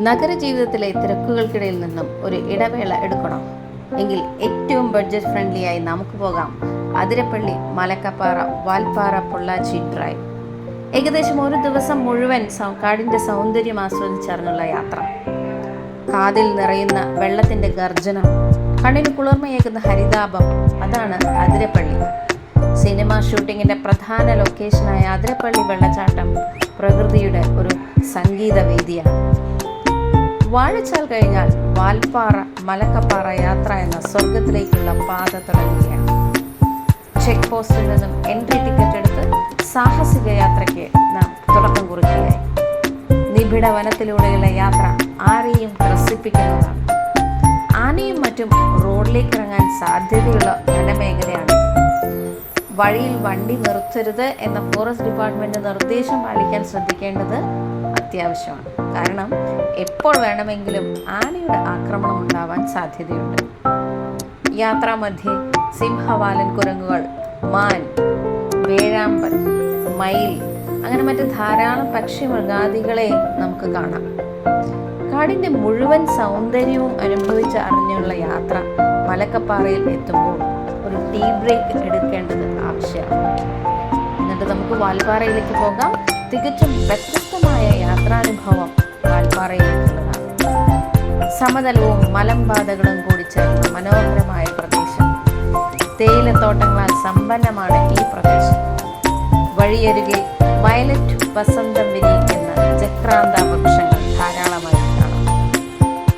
നഗരജീവിതത്തിലെ തിരക്കുകൾക്കിടയിൽ നിന്നും ഒരു ഇടവേള എടുക്കണം എങ്കിൽ ഏറ്റവും ബഡ്ജറ്റ് ഫ്രണ്ട്ലിയായി നമുക്ക് പോകാം അതിരപ്പള്ളി മലക്കപ്പാറ വാൽപ്പാറ പൊള്ളാച്ചി ഡ്രൈവ്. ഏകദേശം ഒരു ദിവസം മുഴുവൻ കാടിൻ്റെ സൗന്ദര്യം ആസ്വദിച്ചറിഞ്ഞുള്ള യാത്ര. കാതിൽ നിറയുന്ന വെള്ളത്തിൻ്റെ ഗർജനം, കണ്ണിന് കുളിർമയേകുന്ന ഹരിതാപം, അതാണ് അതിരപ്പള്ളി. സിനിമ ഷൂട്ടിങ്ങിൻ്റെ പ്രധാന ലൊക്കേഷനായ അതിരപ്പള്ളി വെള്ളച്ചാട്ടം പ്രകൃതിയുടെ ഒരു സംഗീത വേദിയാണ്. വാഴച്ചാൽ കഴിഞ്ഞാൽ വാൽപ്പാറ മലക്കപ്പാറ യാത്ര എന്ന സ്വർഗത്തിലേക്കുള്ള പാത തുടങ്ങുകയാണ്. ചെക്ക് പോസ്റ്റിൽ നിന്നും എൻട്രി ടിക്കറ്റ് എടുത്ത് സാഹസിക യാത്രയ്ക്ക് നാം തുടക്കം കുറിക്കുകയായി. നിബിഡ വനത്തിലൂടെയുള്ള യാത്ര ആരെയും ത്രസിപ്പിക്കുന്നതാണ്. ആനയും മറ്റും റോഡിലേക്ക് ഇറങ്ങാൻ സാധ്യതയുള്ള വനമേഖലയാണ്. വഴിയിൽ വണ്ടി നിർത്തരുത് എന്ന ഫോറസ്റ്റ് ഡിപ്പാർട്ട്മെന്റ് നിർദ്ദേശം പാലിക്കാൻ ശ്രദ്ധിക്കേണ്ടത് അത്യാവശ്യമാണ്. കാരണം എപ്പോൾ വേണമെങ്കിലും ആനയുടെ ആക്രമണം ഉണ്ടാവാൻ സാധ്യതയുണ്ട്. യാത്രാമധ്യേ സിംഹവാലൻ കുരങ്ങുകൾ, മാൻ, വേഴാമ്പൽ, മയിൽ, അങ്ങനെ മറ്റ് ധാരാളം പക്ഷി മൃഗാദികളെ നമുക്ക് കാണാം. കാടിൻ്റെ മുഴുവൻ സൗന്ദര്യവും അനുഭവിച്ച് അറിഞ്ഞുള്ള യാത്ര മലക്കപ്പാറയിൽ എത്തുമ്പോൾ ഒരു ടീ ബ്രേക്ക് എടുക്കേണ്ടത് ആവശ്യമാണ്. എന്നിട്ട് നമുക്ക് വാൽപ്പാറയിലേക്ക് പോകാം. തികച്ചും വ്യത്യസ്തമായ യാത്രാനുഭവം വാൽപ്പാറയിലേക്കുള്ളതാണ്. സമതലവും മലമ്പാതകളും കൂടി ചേർന്ന മനോഹരമായ പ്രദേശം. തേയിലത്തോട്ടങ്ങളാൽ സമ്പന്നമാണ് ഈ പ്രദേശം. വഴിയരികിൽ വയലറ്റ് വസന്തം വിരിയിക്കുന്ന ചക്രാന്ത വൃക്ഷങ്ങൾ ധാരാളമായി കാണാം.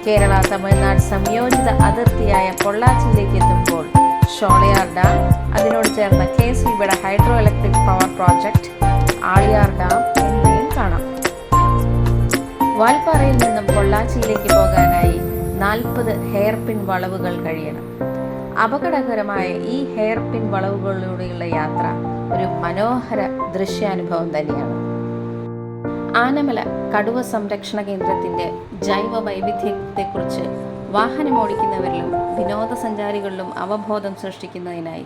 കേരള തമിഴ്നാട് സംയോജിത അതിർത്തിയായ പൊള്ളാച്ചിയിലേക്ക് എത്തുമ്പോൾ ഷോളയാർ ഡാം, അതിനോട് ചേർന്ന KSEBിയുടെ hydro electric power project, Aliyar dam എന്നിവയും കാണാം. വാൽപ്പാറയിൽ നിന്നും പൊള്ളാച്ചിയിലേക്ക് പോകാനായി 40 ഹെയർ പിൻ വളവുകൾ കഴിയണം. അപകടകരമായ ഈ ഹെയർ പിൻ വളവുകളിലൂടെയുള്ള യാത്ര ഒരു മനോഹര ദൃശ്യാനുഭവം തന്നെയാണ്. ആനമല കടുവ സംരക്ഷണ കേന്ദ്രത്തിൻ്റെ ജൈവ വൈവിധ്യത്തെക്കുറിച്ച് വാഹനമോടിക്കുന്നവരിലും വിനോദസഞ്ചാരികളിലും അവബോധം സൃഷ്ടിക്കുന്നതിനായി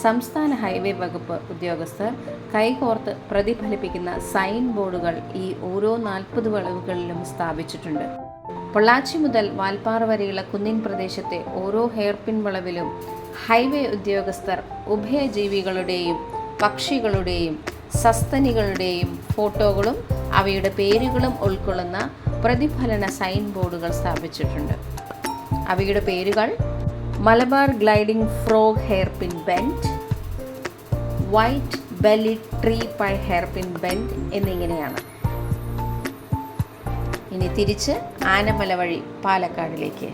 സംസ്ഥാന ഹൈവേ വകുപ്പ് ഉദ്യോഗസ്ഥർ കൈകോർത്ത് പ്രതിഫലിപ്പിക്കുന്ന സൈൻ ബോർഡുകൾ ഈ ഓരോ 40 വളവുകളിലും സ്ഥാപിച്ചിട്ടുണ്ട്. പൊള്ളാച്ചി മുതൽ വാൽപ്പാറ വരെയുള്ള കുന്നിൻ പ്രദേശത്തെ ഓരോ ഹെയർപിൻ വളവിലും ഹൈവേ ഉദ്യോഗസ്ഥർ ഉഭയജീവികളുടെയും പക്ഷികളുടെയും സസ്തനികളുടെയും ഫോട്ടോകളും അവയുടെ പേരുകളും ഉൾക്കൊള്ളുന്ന പ്രതിഫലന സൈൻ ബോർഡുകൾ സ്ഥാപിച്ചിട്ടുണ്ട്. അവയുടെ പേരുകൾ Malabar gliding frog hairpin bend, white belly tree pi hairpin bend എന്നിങ്ങനെയാണ്. ഇനി തിരിച്ച് ആനമല വഴി പാലക്കാടിലേക്ക്.